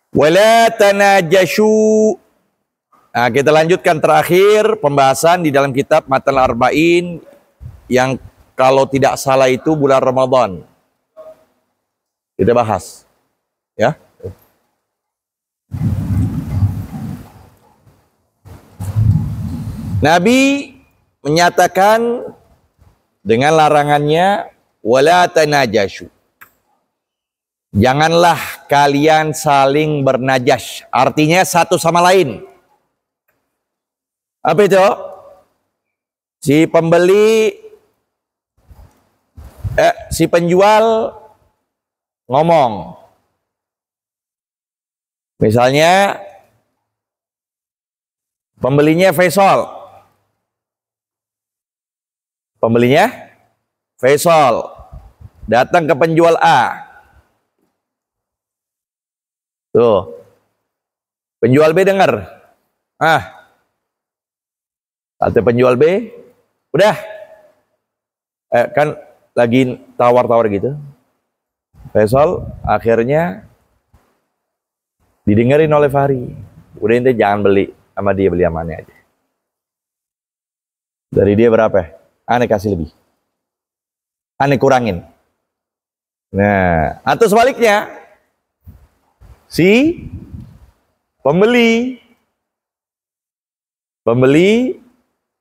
Wala tanajashu. Nah, kita lanjutkan terakhir pembahasan di dalam kitab Matan Arba'in yang kalau tidak salah itu bulan Ramadan. Kita bahas. Ya. Nabi menyatakan dengan larangannya wala tanajashu. Janganlah kalian saling bernajas. Artinya satu sama lain. Apa itu? Si pembeli, si penjual ngomong. Misalnya, pembelinya Faisal. Pembelinya Faisal. Datang ke penjual A. Tuh. Penjual B dengar. Kata penjual B, udah. Kan lagi tawar-tawar gitu. Faisal akhirnya didengerin oleh Fahri. Udah ente jangan beli sama dia, beli amannya aja. Dari dia berapa? Aneh kasih lebih. Aneh kurangin. Nah, atau sebaliknya. Si pembeli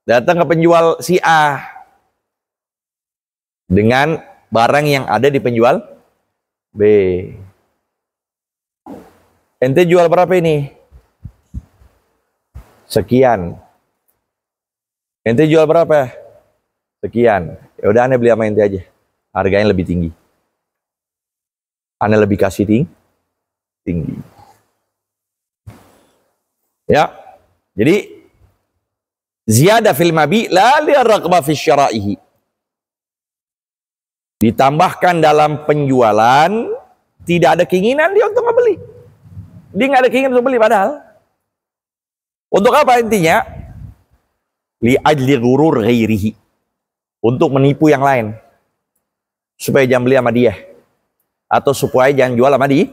datang ke penjual si A dengan barang yang ada di penjual B. Ente jual berapa ini? Sekian. Ente jual berapa? Sekian. Ya udah aneh beli sama ente aja. Harganya lebih tinggi. Aneh lebih kasih tinggi. Ya. Jadi ziyada fil mabi la liraqba fi syara'ihi. Ditambahkan dalam penjualan tidak ada keinginan dia untuk membeli. Dia nggak ada keinginan untuk beli padahal. Untuk apa intinya? Li ajli ghurur ghairihi. Untuk menipu yang lain. Supaya jangan beli sama dia. Atau supaya jangan jual sama dia.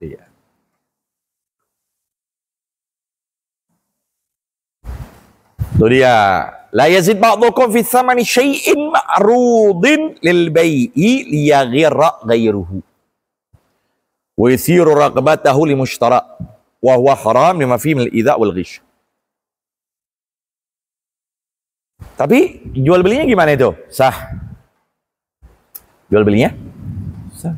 Iya. Itu dia. La yazid ba'dukum fi thamani syai'in ma'rudin lil bai'i liyaghira ghairuhu. Wa yuthiru raqabatahu li mushtara wa huwa haram lima fihi min al-idza' wal ghish. Tapi jual belinya gimana itu? Sah. Jual belinya sah.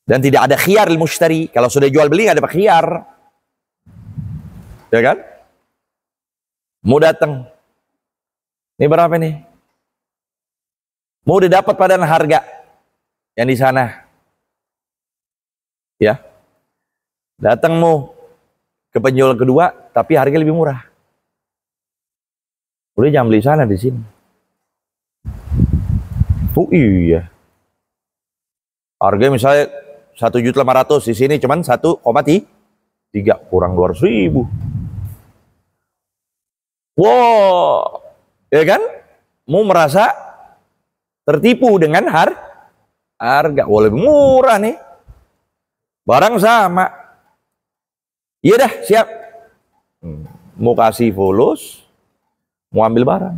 Dan tidak ada khiyar lil mushtari. Kalau sudah jual beli nggak ada khiyar. Ya kan? Mau datang. Ini berapa nih? Mau didapat pada harga yang di sana. Ya. Datang mau ke penjual kedua tapi harga lebih murah. Udah jangan beli sana di sini. Oh iya. Harga misalnya 1.500.000 di sini cuman 1,3 kurang 200.000. Wow, ya kan? Mau merasa tertipu dengan harga, wah lebih murah nih. Barang sama. Iya dah, siap. Mau kasih fulus, mau ambil barang.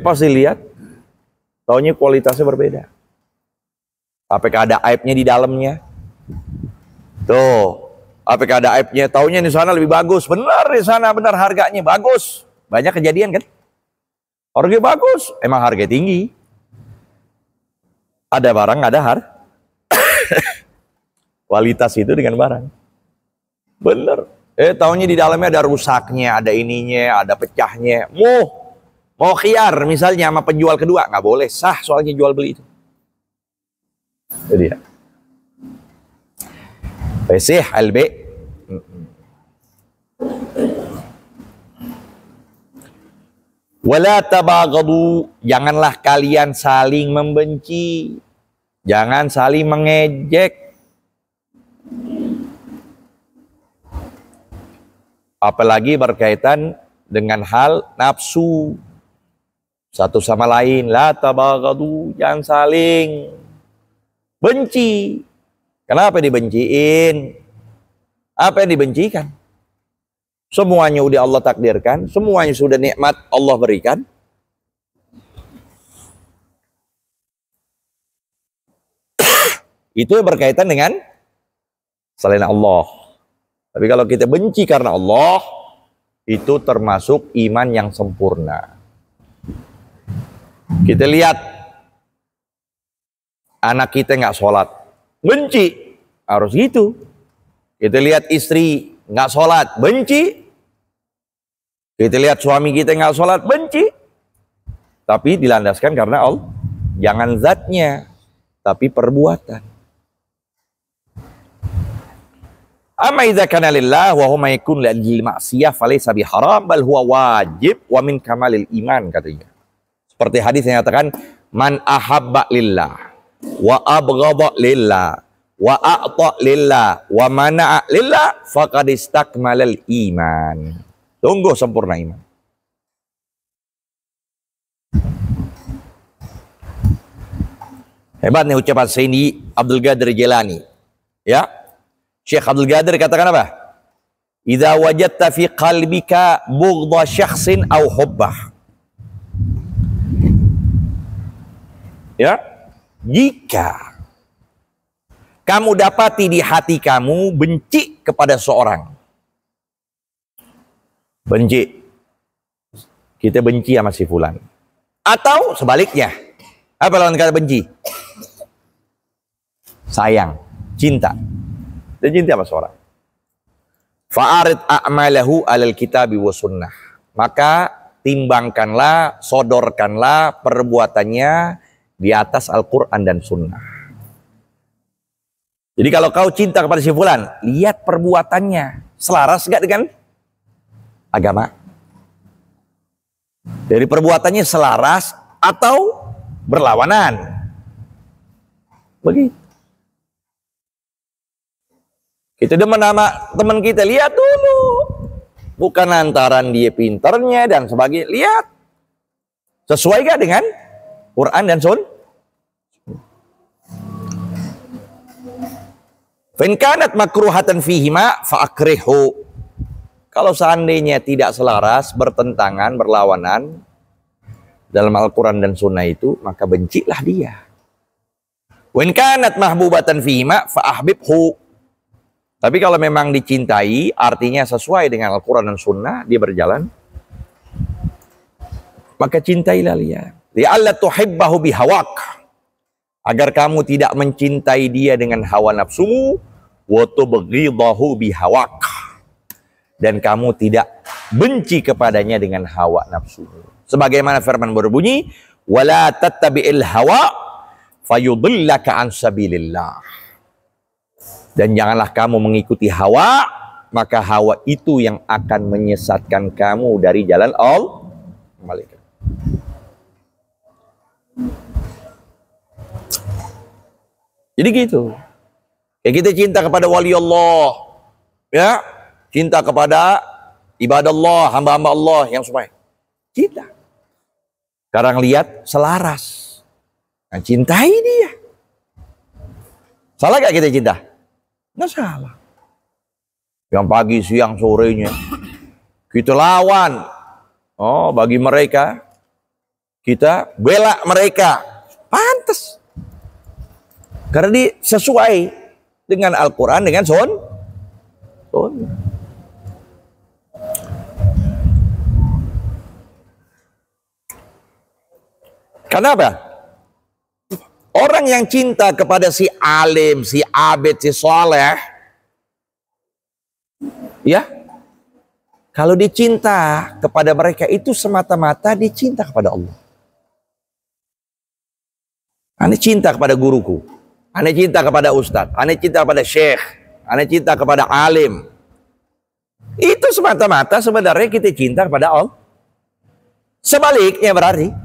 Pasti lihat, taunya kualitasnya berbeda. Apakah ada aibnya di dalamnya? Tuh, apakah ada aibnya? Taunya di sana lebih bagus. Benar di sana, benar harganya bagus. Banyak kejadian kan? Harga bagus, emang harga tinggi. Ada barang, ada kualitas itu dengan barang. Bener. Taunya di dalamnya ada rusaknya, ada ininya, ada pecahnya. Mau khiyar misalnya sama penjual kedua, nggak boleh, sah soalnya jual beli itu. Jadi ya. Pesih albe. Wala tabaghadu, janganlah kalian saling membenci. Jangan saling mengejek. Apalagi berkaitan dengan hal nafsu. Satu sama lain, la tabaghadu, jangan saling benci. Kenapa dibenciin? Apa yang dibencikan? Semuanya udah Allah takdirkan, semuanya sudah nikmat Allah berikan. Itu berkaitan dengan selain Allah. Tapi kalau kita benci karena Allah, itu termasuk iman yang sempurna. Kita lihat anak kita nggak sholat, benci, harus gitu. Kita lihat istri nggak sholat, benci. Kita lihat suami kita nggak sholat, benci. Tapi dilandaskan karena Allah. Jangan zatnya, tapi perbuatan. Amma idza kana lillah wa huwa yakun lil ma'siyah falaysa biharam bal huwa wajib wa min kamalil iman, katanya. Seperti hadis yang nyatakan man ahabba lillah wa abghadha lillah wa a'ta lillah wa mana'a lillah faqad istakmalal iman. Sungguh sempurna iman. Hebat nih ucapan Sayyidi Abdul Qadir Jilani. Ya. Syekh Abdul Qadir katakan apa? Idza wajadta fi qalbika bughdha syakhsin aw hubbah. Ya. Jika kamu dapati di hati kamu benci kepada seorang. Benci. Kita benci sama si fulan. Atau sebaliknya. Apa lawan kata benci? Sayang, cinta. Dia cinta sama seorang. Fa'arid a'malahu alal kitabi wa sunnah. Maka timbangkanlah, sodorkanlah perbuatannya di atas Al-Quran dan sunnah. Jadi kalau kau cinta kepada si fulan, lihat perbuatannya. Selaras gak dengan agama? Dari perbuatannya selaras atau berlawanan? Begitu. Kita demen sama teman kita, lihat dulu. Bukan antaran dia pinternya dan sebagainya. Lihat. Sesuai gak dengan Quran dan Sunnah? Fa in kanat makruhatan fihima fa akrihu. Kalau seandainya tidak selaras, bertentangan, berlawanan dalam Al-Quran dan Sunnah itu, maka bencilah dia. Wa in kanat mahbubatan fihima fa ahbibhu. Tapi kalau memang dicintai, artinya sesuai dengan Al-Quran dan Sunnah, dia berjalan, maka cintailah dia. Li'alla tuhibbahu bihawak. Agar kamu tidak mencintai dia dengan hawa nafsumu, wa tubghidahu bihawak. Dan kamu tidak benci kepadanya dengan hawa nafsumu. Sebagaimana firman berbunyi, wala tattabi'il hawa fayudillaka an sabilillah. Dan janganlah kamu mengikuti hawa, maka hawa itu yang akan menyesatkan kamu dari jalan Allah. Jadi gitu. Ya, kita cinta kepada wali Allah, ya, cinta kepada ibadah Allah, hamba-hamba Allah yang supaya cinta. Sekarang lihat selaras, nah, cintai dia. Salah gak kita cinta? Nggak salah. Yang pagi, siang, sorenya kita lawan. Oh, bagi mereka kita bela mereka. Pantas. Karena dia sesuai dengan Al-Quran, dengan Sunnah. Kenapa? Orang yang cinta kepada si alim, si abid, si soleh, ya, kalau dicinta kepada mereka itu semata-mata dicinta kepada Allah. Ane cinta kepada guruku, ane cinta kepada ustadz, ane cinta kepada syekh, ane cinta kepada alim. Itu semata-mata sebenarnya kita cinta kepada Allah. Sebaliknya berarti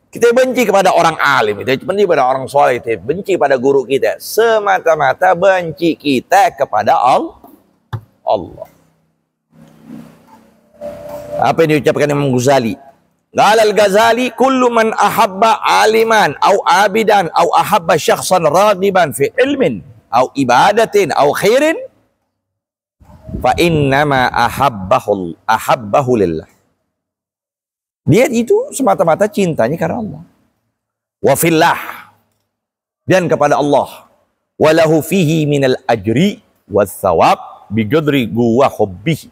kita benci kepada orang alim, kita benci kepada orang soleh, kita benci pada guru kita. Semata-mata benci kita kepada Allah. Apa yang diucapkan Imam Ghazali? Qala al-Ghazali, kullu man ahabba aliman au abidan au ahabba syakhsan raghiban fi ilmin au ibadatin au khairin fa innama ahabbahu lillah. Dia itu semata-mata cintanya karena Allah. Wa fillah, dan kepada Allah. Walahu fihi minal ajri was thawab biqadri wa hubbihi.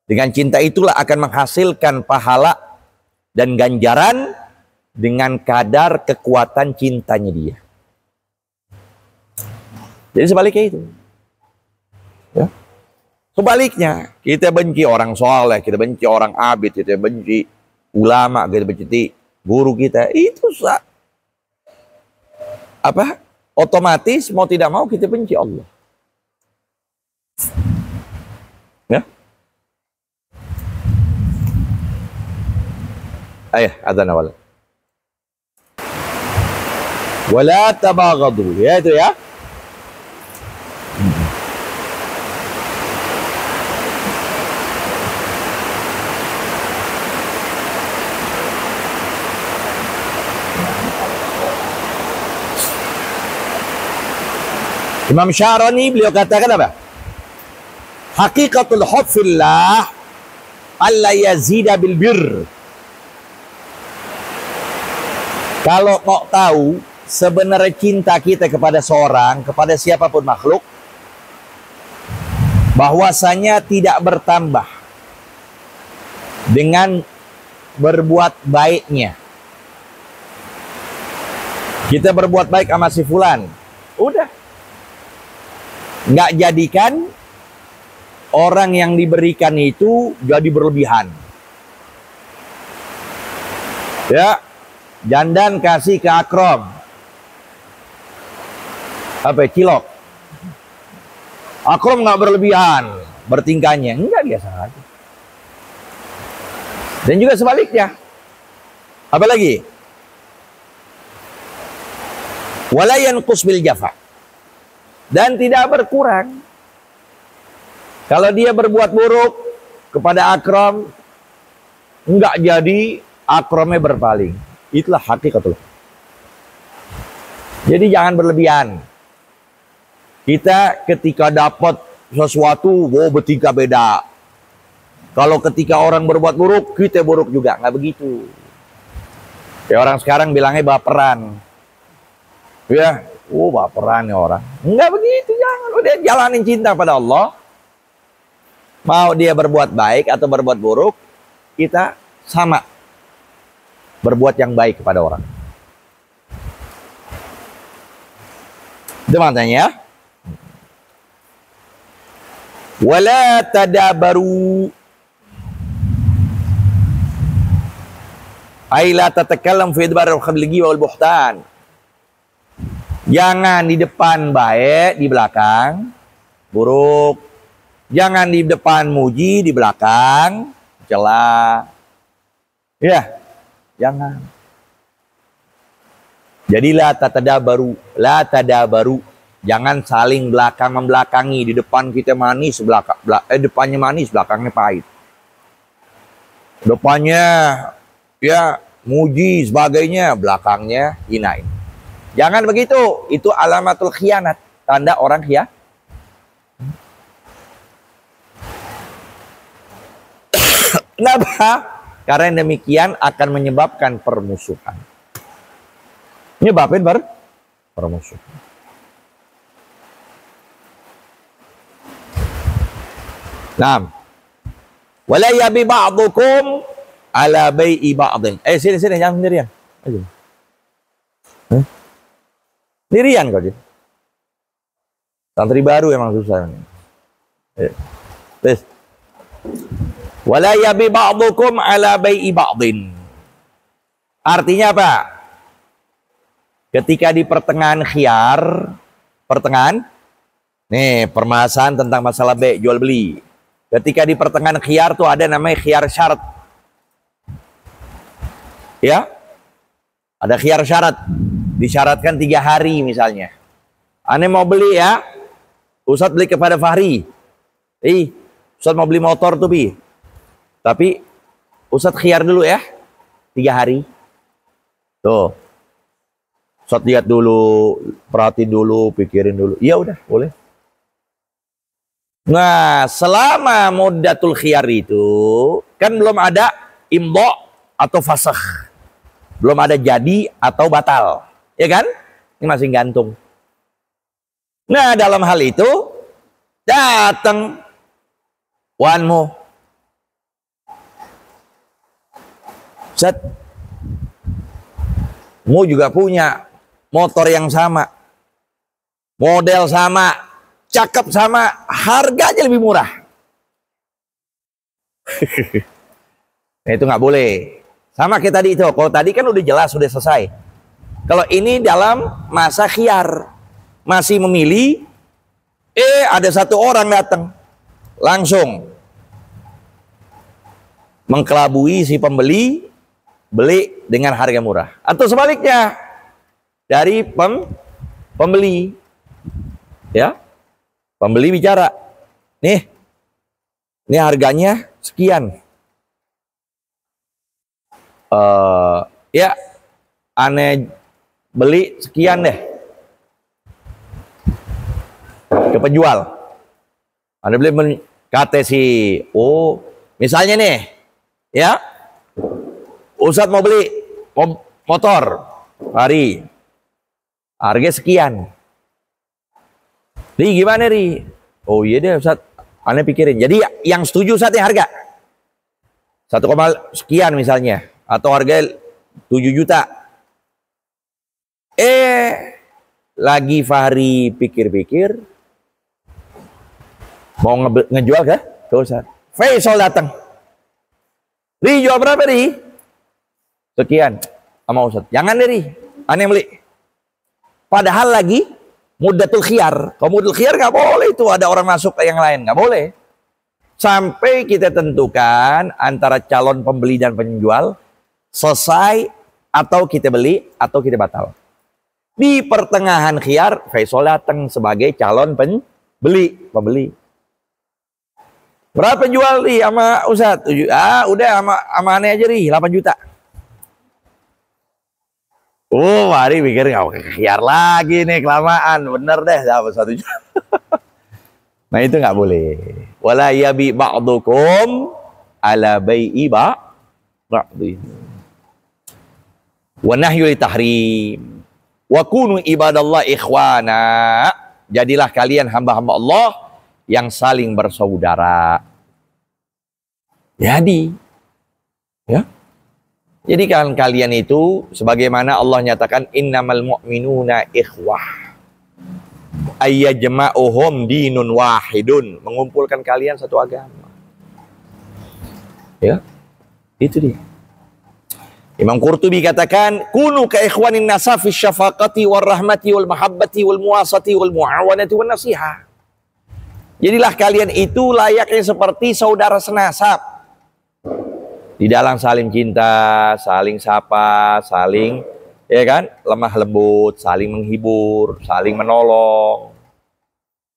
Dengan cinta itulah akan menghasilkan pahala dan ganjaran dengan kadar kekuatan cintanya dia. Jadi sebaliknya itu. Ya. Sebaliknya, kita benci orang soleh, kita benci orang abid, kita benci ulama, kita benci guru kita. Itu otomatis mau tidak mau kita benci Allah. Ya. Ayah, adzan awal. Wala tabaghadu, ya itu ya. Imam Syarani beliau katakan apa? Hakikatul hubb fillah alla yazida bil birr. Kalau mau tahu sebenarnya cinta kita kepada seorang, kepada siapapun makhluk, bahwasanya tidak bertambah dengan berbuat baiknya. Kita berbuat baik sama si fulan, udah. Nggak jadikan orang yang diberikan itu jadi berlebihan. Ya, jandan kasih ke Akrom apa cilok. Akrom nggak berlebihan bertingkahnya, enggak, biasa aja. Dan juga sebaliknya. Apa lagi? Wala yanqus bil jafa. Dan tidak berkurang. Kalau dia berbuat buruk kepada Akram, enggak jadi Akramnya berpaling. Itulah hakikatul. Jadi jangan berlebihan. Kita ketika dapat sesuatu, bertingkah beda. Kalau ketika orang berbuat buruk, kita buruk juga. Nggak begitu. Ya, orang sekarang bilangnya baperan. Ya, baperan ya orang. Enggak begitu, jangan. Udah jalanin cinta pada Allah. Mau dia berbuat baik atau berbuat buruk, kita sama. Berbuat yang baik kepada orang. Itu maknanya. Wala tadabaru. Ay la tatakallam fi idbar al-khabligi wal buhtan. Jangan di depan baik, di belakang buruk. Jangan di depan muji, di belakang celah. Ya, jangan. Jadi la tadabaru. Jangan saling belakang membelakangi. Di depan kita manis, depannya manis, belakangnya pahit. Depannya ya muji sebagainya, belakangnya hinain. Jangan begitu. Itu alamatul khianat. Tanda orang khianat. Kenapa? Karena demikian akan menyebabkan permusuhan. Nyebabin permusuhan. Nah. Wala yabi ba'dukum ala bai'i ba'din. Sini jangan sendirian. Ayo. Sendirian kau dia. Santri baru emang susah. Terus. Wala yabi ba'dukum ala bai'i ba'din. Artinya apa? Ketika di pertengahan khiyar, nih permasalahan tentang masalah jual beli. Ketika di pertengahan khiyar tuh ada namanya khiyar syarat. Ya? Ada khiyar syarat. Disyaratkan 3 hari misalnya. Ane mau beli ya. Ustadz beli kepada Fahri. Ustadz mau beli motor tuh Bi. Tapi Ustadz khiyar dulu ya. 3 hari. Tuh. Ustaz lihat dulu, perhatiin dulu, pikirin dulu. Iya udah, boleh. Nah, selama muddatul khiyar itu kan belum ada imdha atau fasakh. Belum ada jadi atau batal. Ya kan? Ini masih gantung. Nah, dalam hal itu datang wanmu. Ustaz, mu juga punya motor yang sama, model sama, cakep sama, harganya lebih murah. Nah, itu nggak boleh. Sama kayak tadi itu. Kalau tadi kan udah jelas, sudah selesai. Kalau ini dalam masa khiyar, masih memilih, ada satu orang datang, langsung mengkelabui si pembeli, beli dengan harga murah. Atau sebaliknya, dari pembeli, ya, pembeli bicara, nih, ini harganya sekian. Ya, aneh beli sekian deh ke penjual. Anda beli kata si, oh, misalnya nih, ya, Ustadz mau beli motor, Hari, harga sekian. Ri, gimana Ri? Oh iya deh Ustadz, aneh pikirin. Jadi yang setuju Ustadz harga 1, sekian misalnya, atau harga 7 juta. Lagi Fahri pikir-pikir, mau ngejual ke Ustadz. Faisal datang. Ri, jual berapa Ri? Sekian. Sama Ustadz. Jangan deh Ri, aneh beli. Padahal lagi muddatul khiyar. Kalau muddatul khiyar nggak boleh itu ada orang masuk ke yang lain, nggak boleh. Sampai kita tentukan antara calon pembeli dan penjual selesai, atau kita beli atau kita batal. Di pertengahan khiyar, Faisal datang sebagai calon pembeli. Berapa jual Ri sama Ustadz? Udah sama aneh aja Ri, 8 juta. Oh, Hari pikir nggak khiyar lagi nih, kelamaan. Bener deh, dapat 1 juta. Nah, itu nggak boleh. Wala yabi ba'dukum ala bai'i ba'di. Wa nahyu li tahrim. Wa kunu ibadallah ikhwana. Jadilah kalian hamba-hamba Allah yang saling bersaudara. Jadi, ya. Jadi kan kalian itu sebagaimana Allah nyatakan innamal mu'minuna ikhwah. Ayyajma'uhum dinun wahidun, mengumpulkan kalian satu agama. Ya. Itu dia. Imam Qurtubi katakan kunu ka ikhwanin nasa fi syafaqati war rahmati wal mahabbati wal muwasati wal muawanati wan nasihah. Jadilah kalian itu layaknya seperti saudara senasab. Di dalam saling cinta, saling sapa, saling, ya kan, lemah lembut, saling menghibur, saling menolong.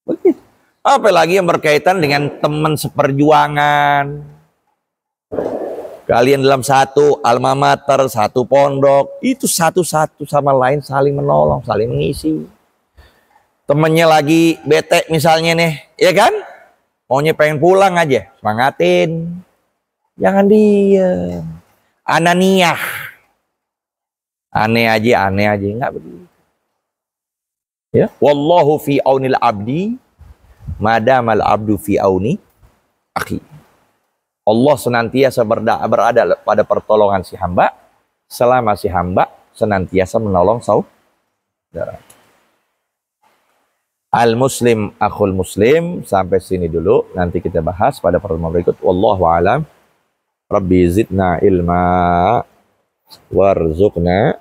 Begitu. Apalagi yang berkaitan dengan teman seperjuangan. Kalian dalam satu alma mater, satu pondok, itu satu-satu sama lain saling menolong, saling mengisi. Temennya lagi bete misalnya nih, ya kan? Maunya pengen pulang aja, semangatin. Jangan diam. Ananiyah. Aneh aja, enggak begitu. Ya, wallahu fi aunil abdi madamal abdu fi auni akhi. Allah senantiasa berada pada pertolongan si hamba selama si hamba senantiasa menolong saudara. Al-muslim akhul muslim, sampai sini dulu, nanti kita bahas pada pertemuan berikut. Wallahu a'lam. Rabbi zidna ilma warzuqna